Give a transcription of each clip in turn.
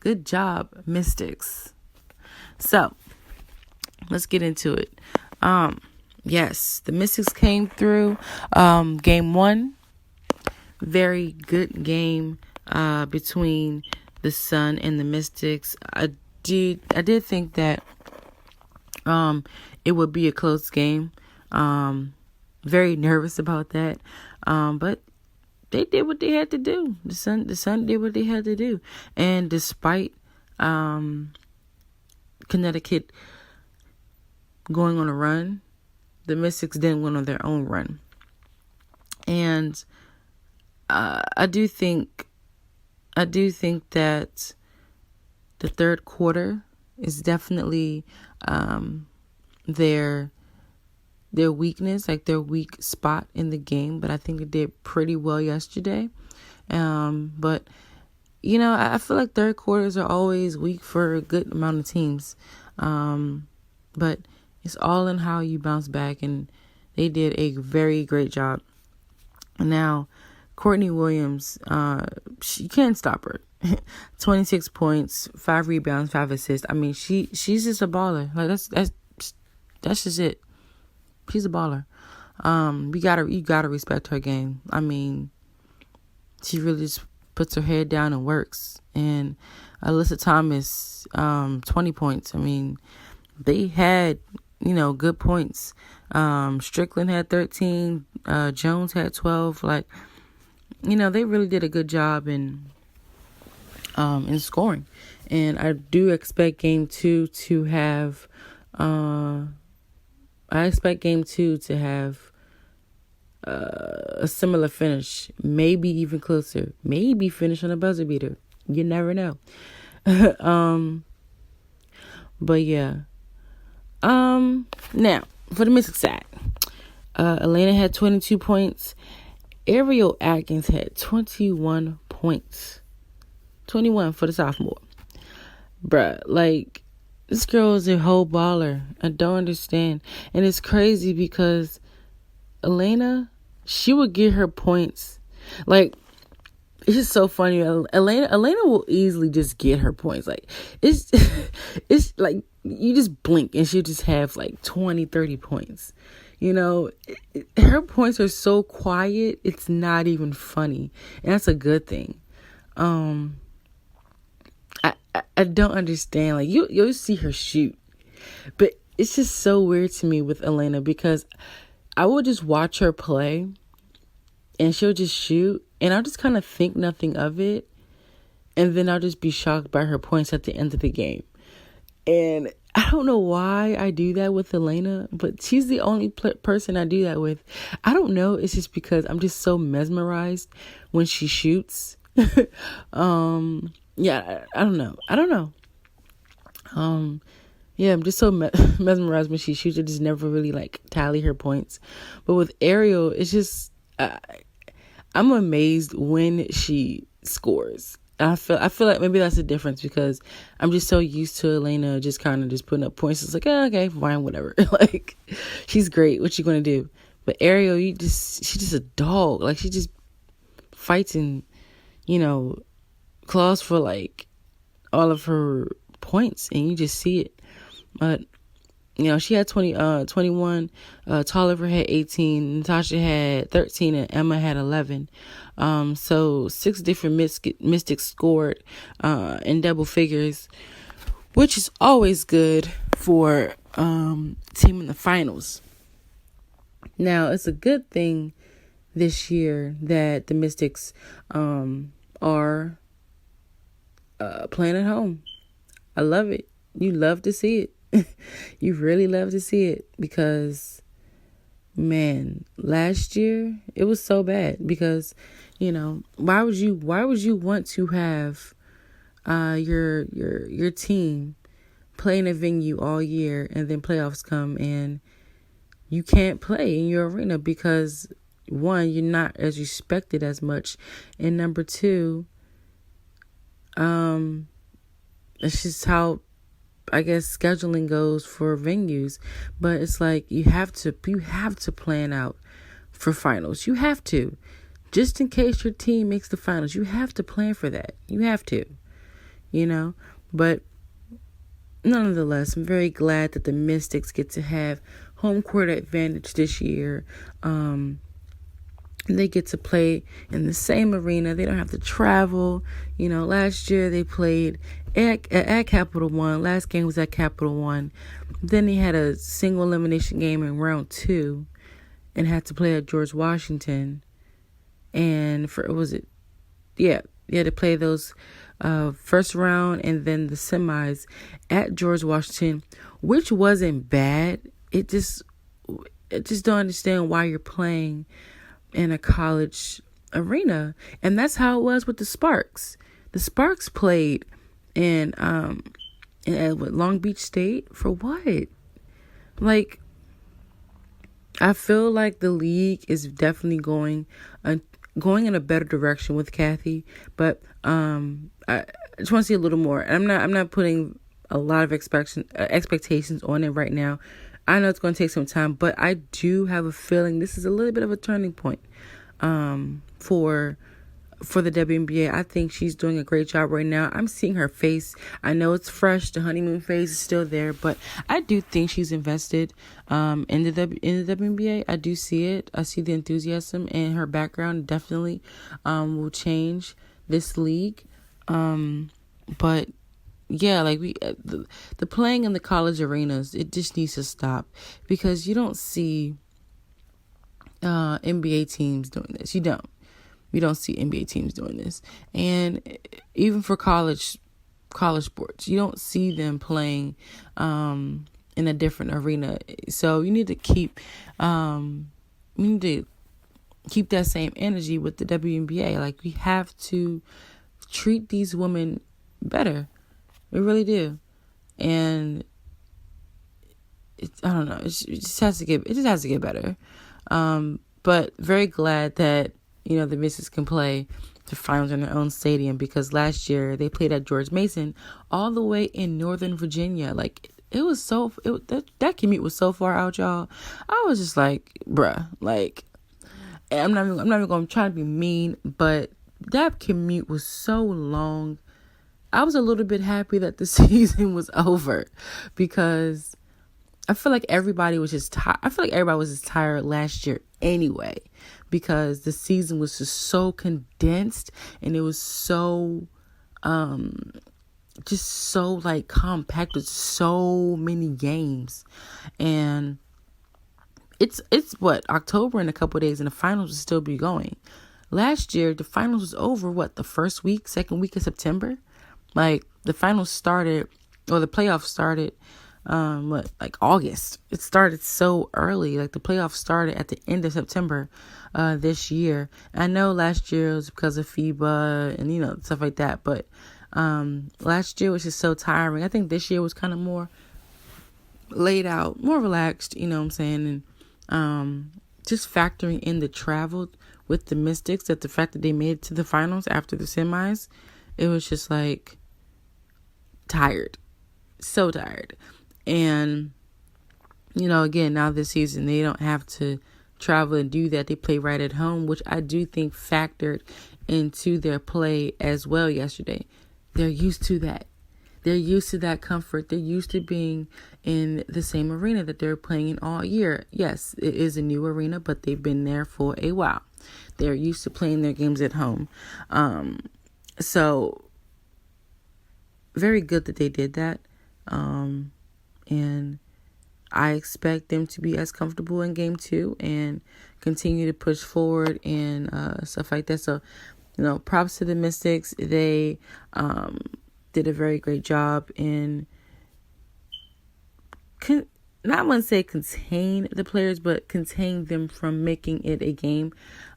Good job, Mystics. So, let's get into it. Yes, the Mystics came through. Game 1, very good game between the Sun and the Mystics. I did think that it would be a close game. Very nervous about that. But they did what they had to do. The Sun did what they had to do. And despite Connecticut going on a run, the Mystics didn't went on their own run. And I do think that the third quarter is definitely their weakness, like their weak spot in the game. But I think it did pretty well yesterday. But I feel like third quarters are always weak for a good amount of teams. But it's all in how you bounce back, and they did a very great job. Now, Courtney Williams, you can't stop her. 26 points, 5 rebounds, 5 assists. I mean, she's just a baller. Like that's just it. She's a baller. You gotta respect her game. I mean, she really just puts her head down and works. And Alyssa Thomas, 20 points. I mean, they had good points. Strickland had 13. Jones had 12. Like, they really did a good job in scoring. And I do expect game 2 to have a similar finish, maybe even closer, maybe finish on a buzzer beater. You never know. But yeah. Now for the Mystics side, Elena had 22 points. Ariel Atkins had 21 points. 21 for the sophomore. Bruh, like, this girl is a whole baller. I don't understand. And it's crazy because Elena, she would get her points. Like, it's just so funny. Elena will easily just get her points. Like, it's like, you just blink and she'll just have like 20, 30 points. Her points are so quiet, it's not even funny. And that's a good thing. I don't understand. Like, you'll see her shoot. But it's just so weird to me with Elena because I will just watch her play and she'll just shoot and I'll just kind of think nothing of it. And then I'll just be shocked by her points at the end of the game. And I don't know why I do that with Elena, but she's the only person I do that with. I don't know. It's just because I'm just so mesmerized when she shoots. Yeah, I don't know. Yeah, I'm just so mesmerized when she shoots. I just never really tally her points. But with Ariel, it's just I'm amazed when she scores. I feel like maybe that's the difference because I'm just so used to Elena just kind of just putting up points. It's like, okay, fine, whatever. Like, she's great. What you gonna do? But Ariel, she's just a dog. Like, she just fights and claws for all of her points, and you just see it. But she had 21. Tolliver had 18. Natasha had 13, and Emma had 11. So 6 different Mystics scored in double figures, which is always good for team in the finals. Now, it's a good thing this year that the Mystics are playing at home. I love it. You love to see it. You really love to see it because, man, last year it was so bad because, why would you want to have your team play in a venue all year and then playoffs come and you can't play in your arena because, one, you're not as respected as much, and number 2, it's just how I guess scheduling goes for venues. But it's like you have to plan out for finals. You have to. Just in case your team makes the finals, you have to plan for that. You have to. But nonetheless, I'm very glad that the Mystics get to have home court advantage this year. They get to play in the same arena. They don't have to travel. Last year they played at Capital One. Last game was at Capital One. Then they had a single elimination game in round 2 and had to play at George Washington. And you had to play those first round and then the semis at George Washington, which wasn't bad. I just don't understand why you're playing in a college arena. And that's how it was with the Sparks. The Sparks played in Long Beach State for what? Like, I feel like the league is definitely going in a better direction with Kathy, but I just want to see a little more. I'm not putting a lot of expectations on it right now. I know it's going to take some time, but I do have a feeling this is a little bit of a turning point for the WNBA. I think she's doing a great job right now. I'm seeing her face. I know it's fresh. The honeymoon phase is still there, but I do think she's invested in the WNBA. I do see it. I see the enthusiasm, and her background definitely will change this league. But yeah, like the playing in the college arenas, it just needs to stop, because you don't see NBA teams doing this. We don't see NBA teams doing this. And even for college sports, you don't see them playing in a different arena. So you need to keep that same energy with the WNBA. Like, we have to treat these women better. We really do. And I don't know. It just has to get better. But very glad that the Mystics can play the finals in their own stadium, because last year they played at George Mason, all the way in Northern Virginia. Like, that commute was so far out, y'all. I was just like, bruh, like, I'm not even going to try to be mean, but that commute was so long. I was a little bit happy that the season was over, because I feel like everybody was just tired. I feel like everybody was just tired last year anyway, because the season was just so condensed, and it was so just so like compact with so many games. And it's what, October in a couple of days, and the finals will still be going. Last year the finals was over the second week of September. Like, the finals started, or the playoffs started August. It started so early. Like, the playoffs started at the end of September this year. I know last year was because of FIBA and stuff like that, but last year was just so tiring. I think this year was kind of more laid out, more relaxed, you know what I'm saying? And just factoring in the travel with the Mystics, that the fact that they made it to the finals after the semis, it was just like tired. So tired. And, again, now this season, they don't have to travel and do that. They play right at home, which I do think factored into their play as well yesterday. They're used to that. They're used to that comfort. They're used to being in the same arena that they're playing in all year. Yes, it is a new arena, but they've been there for a while. They're used to playing their games at home. So very good that they did that. And I expect them to be as comfortable in game 2 and continue to push forward and stuff like that. So, props to the Mystics. They did a very great job in, not want to say contain the players, but contain them from making it a game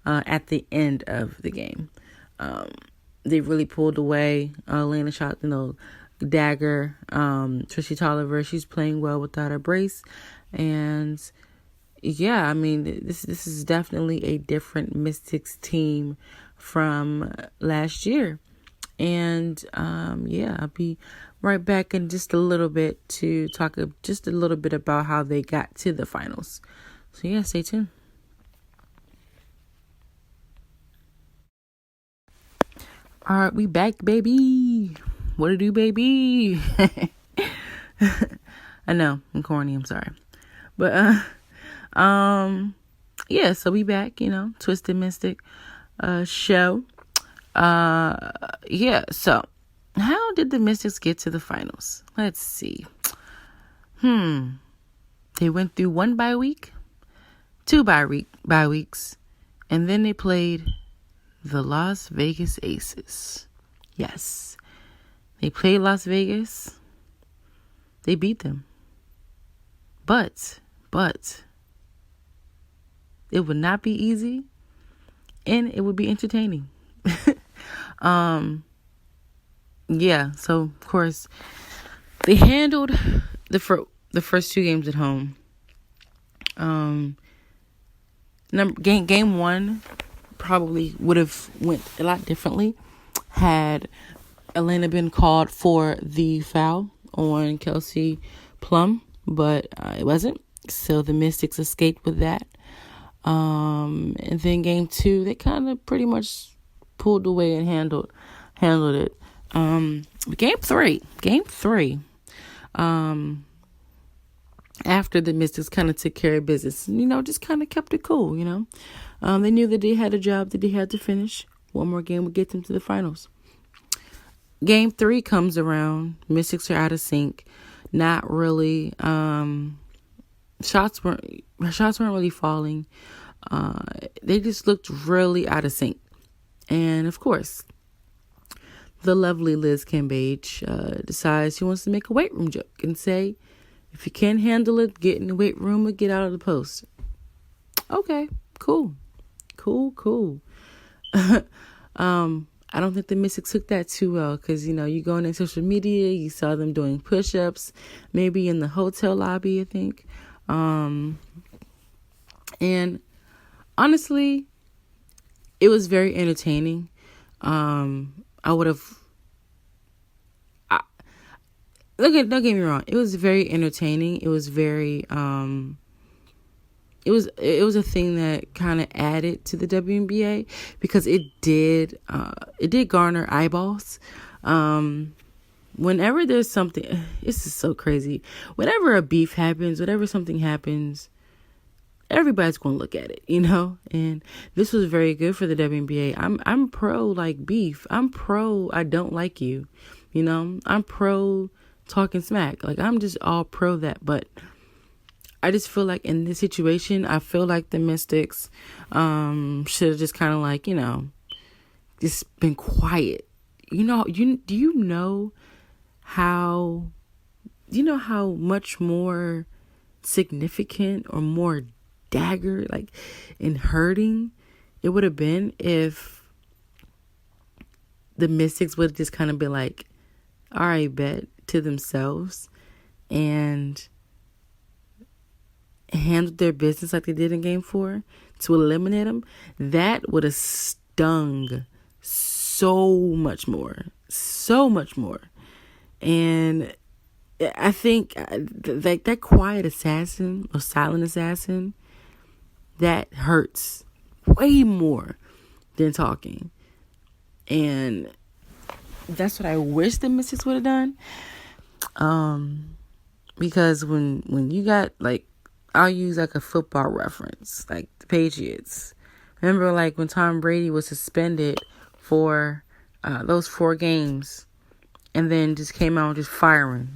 at the end of the game. They really pulled away. Lana shot, dagger. Tricia Tolliver, she's playing well without her brace. And yeah, I mean, this is definitely a different Mystics team from last year. And I'll be right back in just a little bit to talk just a little bit about how they got to the finals. So yeah, stay tuned. All right, we back, baby. What it do, baby? I know, I'm corny, I'm sorry. But, yeah, so we back, Twisted Mystic, show. Yeah, so how did the Mystics get to the finals? Let's see. They went through 1 bye week, 2 bye weeks, and then they played the Las Vegas Aces. Yes, they played Las Vegas. They beat them. But it would not be easy, and it would be entertaining. Yeah, so of course they handled the first 2 games at home. Game 1 probably would have went a lot differently had Elena been called for the foul on Kelsey Plum, but it wasn't. So the Mystics escaped with that. And then game 2, they kind of pretty much pulled away and handled it. Game 3, after the Mystics kind of took care of business, just kind of kept it cool, they knew that they had a job that they had to finish. One more game would get them to the finals. Game 3 comes around. Mystics are out of sync. Not really. Shots weren't really falling. They just looked really out of sync. And of course, the lovely Liz Cambage decides she wants to make a weight room joke and say, if you can't handle it, get in the weight room or get out of the post. Okay, cool. I don't think the Mystics took that too well because, you go on social media, you saw them doing push-ups, maybe in the hotel lobby, I think. And honestly, it was very entertaining. Don't get me wrong. It was very entertaining. It was very, it was a thing that kind of added to the WNBA because it did garner eyeballs. Whenever there's something, this is so crazy. Whenever a beef happens, whenever something happens, everybody's going to look at it, and this was very good for the WNBA. I'm pro beef. I'm pro I don't like you, I'm pro talking smack. I'm just all pro that, but I just feel like in this situation, I feel like the Mystics should have just kind of just been quiet. Do you know how much more significant or more dagger and hurting it would have been if the Mystics would have just kind of been like, all right, bet, to themselves and handled their business like they did in game 4 to eliminate them. That would have stung so much more. And I think that quiet assassin or silent assassin, that hurts way more than talking. And that's what I wish the Mystics would have done. Because when you got I'll use a football reference, the Patriots. Remember when Tom Brady was suspended for those 4 games and then just came out just firing,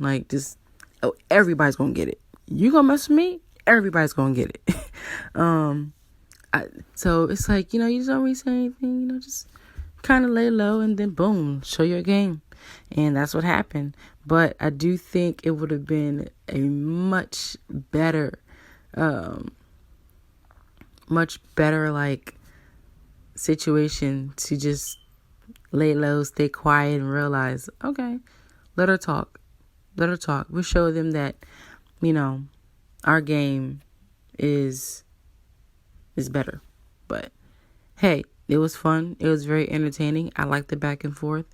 everybody's gonna get it. You gonna mess with me? Everybody's gonna get it. So it's you just don't really say anything, just kind of lay low and then boom, show your game. And that's what happened. But I do think it would have been a much better situation to just lay low, stay quiet, and realize, okay, let her talk. We'll show them that, our game is better. But hey, it was fun. It was very entertaining. I liked the back and forth.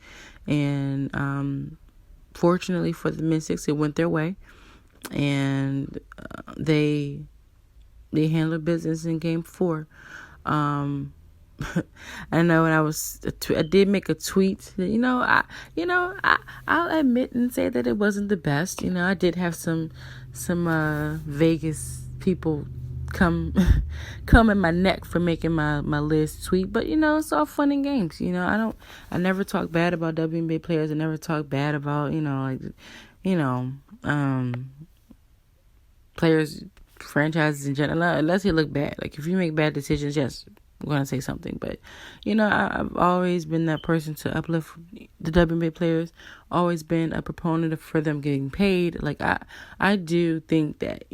And fortunately for the Mystics, it went their way. And they handled business in game 4. I know when I did make a tweet. I'll admit and say that it wasn't the best. I did have some Vegas people come come in my neck for making my list tweet, but it's all fun and games. I never talk bad about WNBA players. I never talk bad about players, franchises in general, unless they look bad. Like if you make bad decisions, yes, I'm gonna say something. But I've always been that person to uplift the WNBA players. Always been a proponent for them getting paid. Like I do think that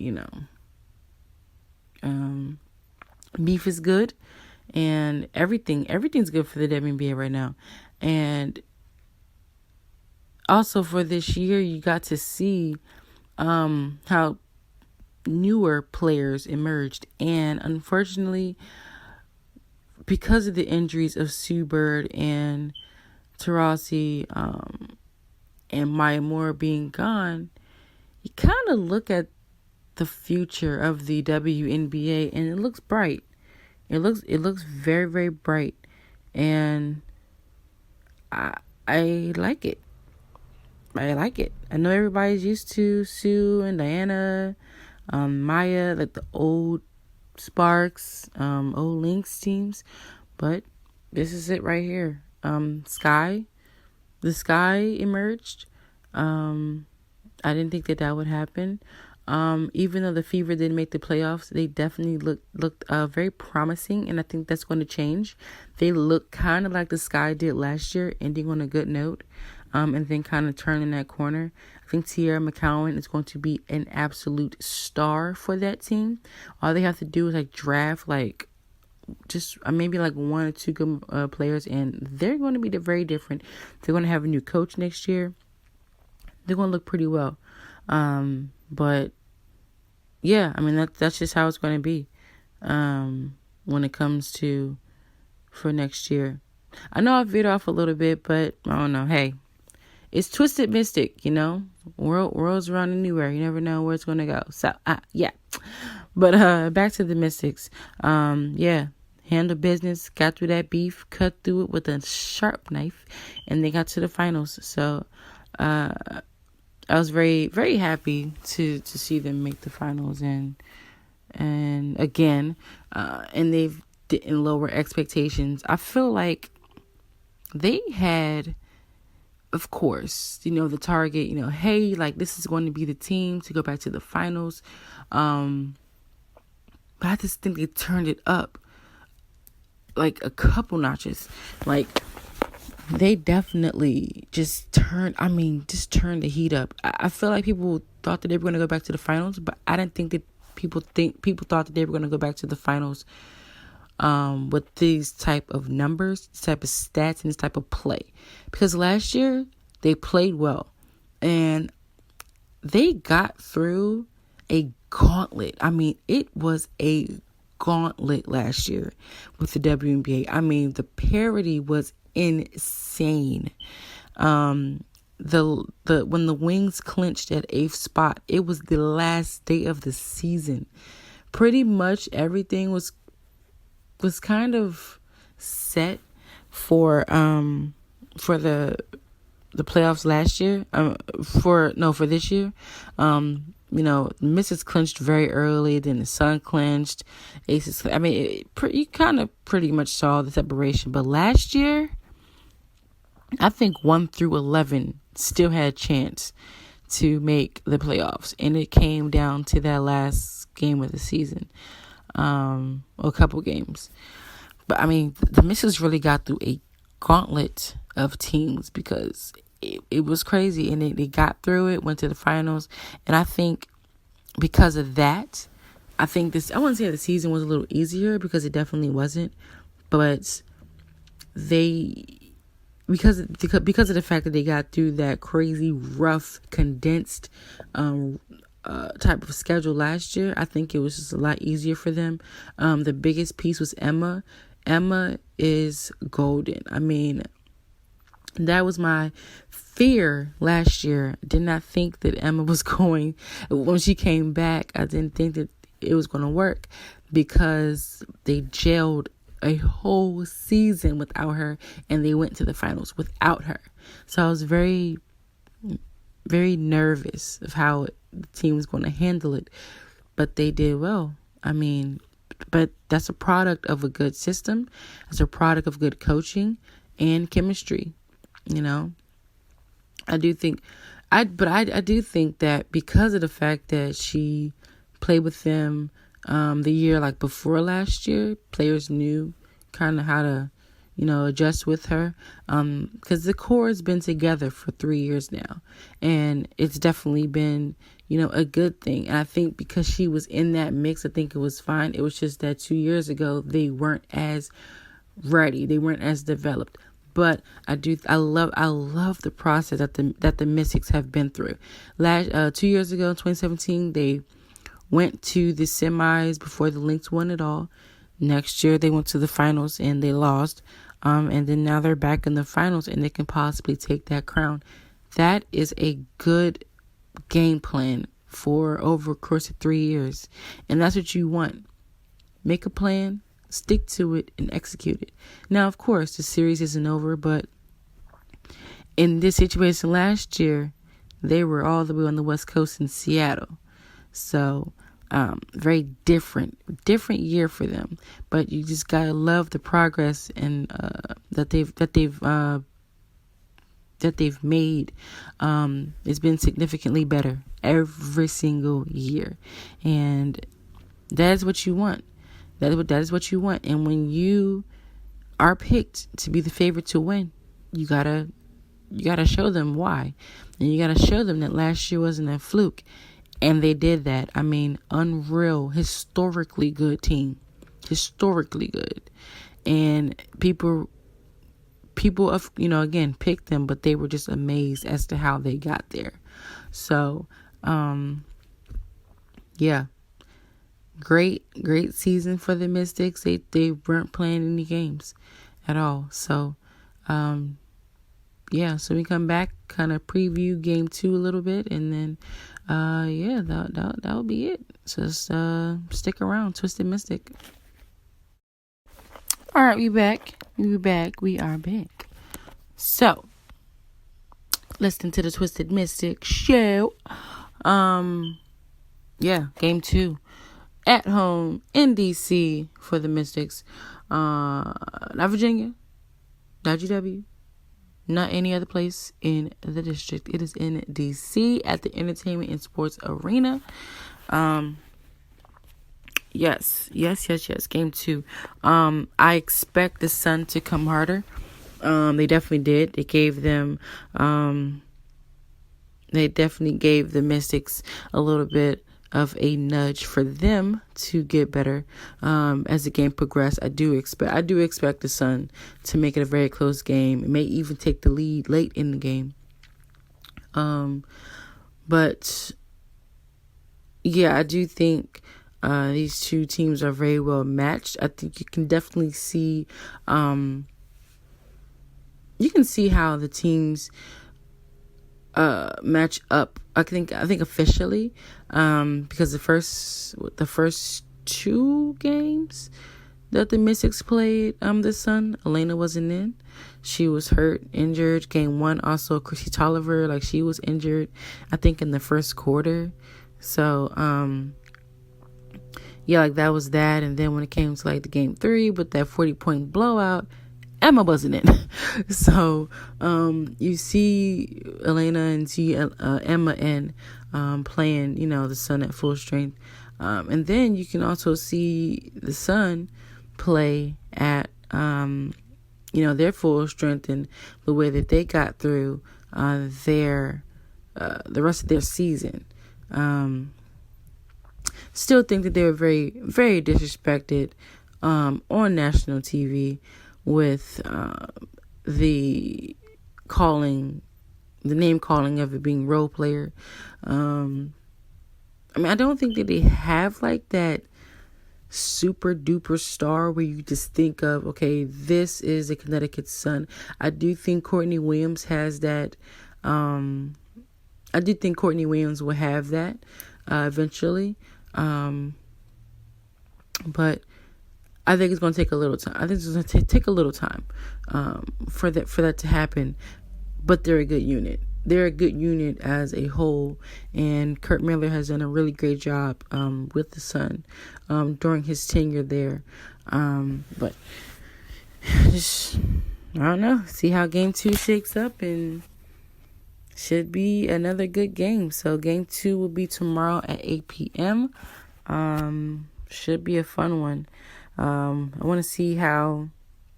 beef is good, and everything's good for the WNBA right now. And also for this year, you got to see how newer players emerged, and unfortunately, because of the injuries of Sue Bird and Taurasi and Maya Moore being gone, you kind of look at the future of the WNBA and it looks bright. It looks very, very bright, and I like it. I like it. I know everybody's used to Sue and Diana, Maya, like the old Sparks, old Lynx teams, but this is it right here. The Sky emerged. I didn't think that would happen. Even though the Fever didn't make the playoffs, they definitely looked very promising, and I think that's going to change. They look kind of like the Sky did last year, ending on a good note, and then kind of turning that corner. I think Tierra McCowan is going to be an absolute star for that team. All they have to do is draft just maybe one or two good players, and they're going to be very different. They're going to have a new coach next year. They're going to look pretty well. But yeah, that's just how it's going to be when it comes to for next year. I know I veered off a little bit, but I don't know. Hey, it's Twisted Mystic, world's around anywhere. You never know where it's going to go. So yeah, but back to the Mystics. Handle business, got through that beef, cut through it with a sharp knife, and they got to the finals. So I was very, very happy to see them make the finals, and again, and they didn't lower expectations. I feel like they had, of course, the target, hey, this is going to be the team to go back to the finals. But I just think they turned it up a couple notches. They definitely just turned the heat up. I feel like people thought that they were going to go back to the finals, but I didn't think that people thought that they were going to go back to the finals with these type of numbers, this type of stats, and this type of play. Because last year, they played well, and they got through a gauntlet. It was a gauntlet last year with the WNBA. The parity was insane. When the Wings clinched at 8th spot, it was the last day of the season. Pretty much everything was kind of set for the playoffs last year. For this year. Misses clinched very early, then the Sun clinched, Aces. You kind of pretty much saw the separation. But last year, I think 1 through 11 still had a chance to make the playoffs, and it came down to that last game of the season, or a couple games. But the Misses really got through a gauntlet of teams because it was crazy, and they got through it, went to the finals, and I think because of that, I wouldn't say the season was a little easier because it definitely wasn't, but because of the fact that they got through that crazy, rough, condensed type of schedule last year, I think it was just a lot easier for them. The biggest piece was Emma. Emma is golden. That was my fear last year. I did not think that Emma was going, when she came back, I didn't think that it was going to work because they gelled a whole season without her, and they went to the finals without her. So I was very, very nervous of how the team was going to handle it, but they did well. I mean, but that's a product of a good system. It's a product of good coaching and chemistry. You know, I do think, I do think that because of the fact that she played with them the year like before last year, players knew kind of how to, adjust with her. Because the core has been together for 3 years now, and it's definitely been, a good thing. And I think because she was in that mix, I think it was fine. It was just that 2 years ago, they weren't as ready. They weren't as developed. But I love the process that the Mystics have been through. 2 years ago, 2017, they went to the semis before the Lynx won it all. Next year, they went to the finals and they lost. And then now they're back in the finals and they can possibly take that crown. That is a good game plan for over a course of 3 years. And that's what you want. Make a plan, stick to it, and execute it. Now, of course, the series isn't over, but in this situation last year, they were all the way on the West Coast in Seattle. So, very different year for them. But you just gotta love the progress and that they've made. It's been significantly better every single year, and that is what you want. That is what you want. And when you are picked to be the favorite to win, you gotta show them why, and you gotta show them that last year wasn't a fluke. And they did that. I mean, unreal, historically good team. Historically good. And people, again, picked them, but they were just amazed as to how they got there. So, yeah. Great season for the Mystics. They weren't playing any games at all. So, yeah, so we come back, kind of preview game 2 a little bit, and then that'll be it. So just stick around, Twisted Mystic. All right, we are back. So, listen to the Twisted Mystic show. Game 2 at home in DC for the Mystics. Not Virginia, not GW, not any other place in the district. It is in DC at the Entertainment and Sports Arena. Yes. Game 2. I expect the Sun to come harder. They definitely did. It gave them, they definitely gave the Mystics a little bit of a nudge for them to get better as the game progressed. I do expect the Sun to make it a very close game. It may even take the lead late in the game. But yeah, I do think these two teams are very well matched. I think you can definitely see how the teams match up. I think officially, because the first 2 games that the Mystics played, the Sun, Elena wasn't in. She was hurt, injured. Game 1, also Chrissy Tolliver, she was injured, I think in the first quarter. So, that was that. And then when it came to the game 3 with that 40-point blowout, Emma wasn't in. So, you see Elena and see Emma in playing, the Sun at full strength. And then you can also see the Sun play at, their full strength and the way that they got through the rest of their season. Still think that they were very, very disrespected on national TV with the name calling of it being role player. I don't think that they have that super duper star where you just think of, okay, this is a Connecticut Sun. I do think Courtney Williams has that. I do think Courtney Williams will have that eventually. But I think it's going to take a little time. I think it's going to take a little time for that to happen. But they're a good unit. They're a good unit as a whole. And Kurt Miller has done a really great job with the Sun during his tenure there. But just, I don't know. See how Game 2 shakes up, and should be another good game. So Game 2 will be tomorrow at 8 p.m. Should be a fun one. I want to see how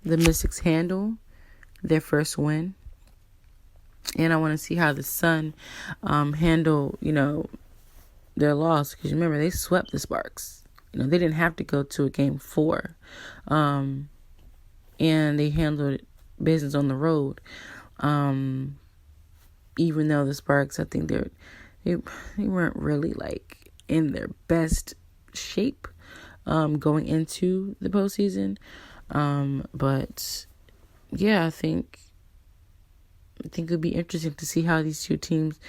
the Mystics handle their first win. And I want to see how the Sun handle, their loss. Because remember, they swept the Sparks. They didn't have to go to a Game 4. And they handled business on the road. Even though the Sparks, I think they weren't really like in their best shape going into the postseason. But yeah, I think it'd be interesting to see how these two teams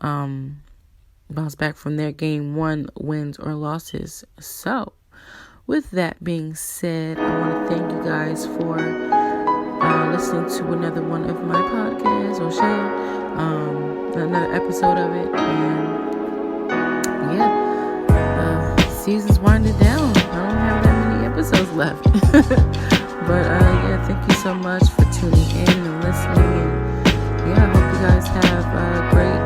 bounce back from their Game 1 wins or losses. So, with that being said, I want to thank you guys for listening to another one of my podcasts or show, another episode of it. And yeah, season's winding down. I don't have that many episodes left. But yeah, thank you so much for tuning in and listening. And yeah, I hope you guys have a great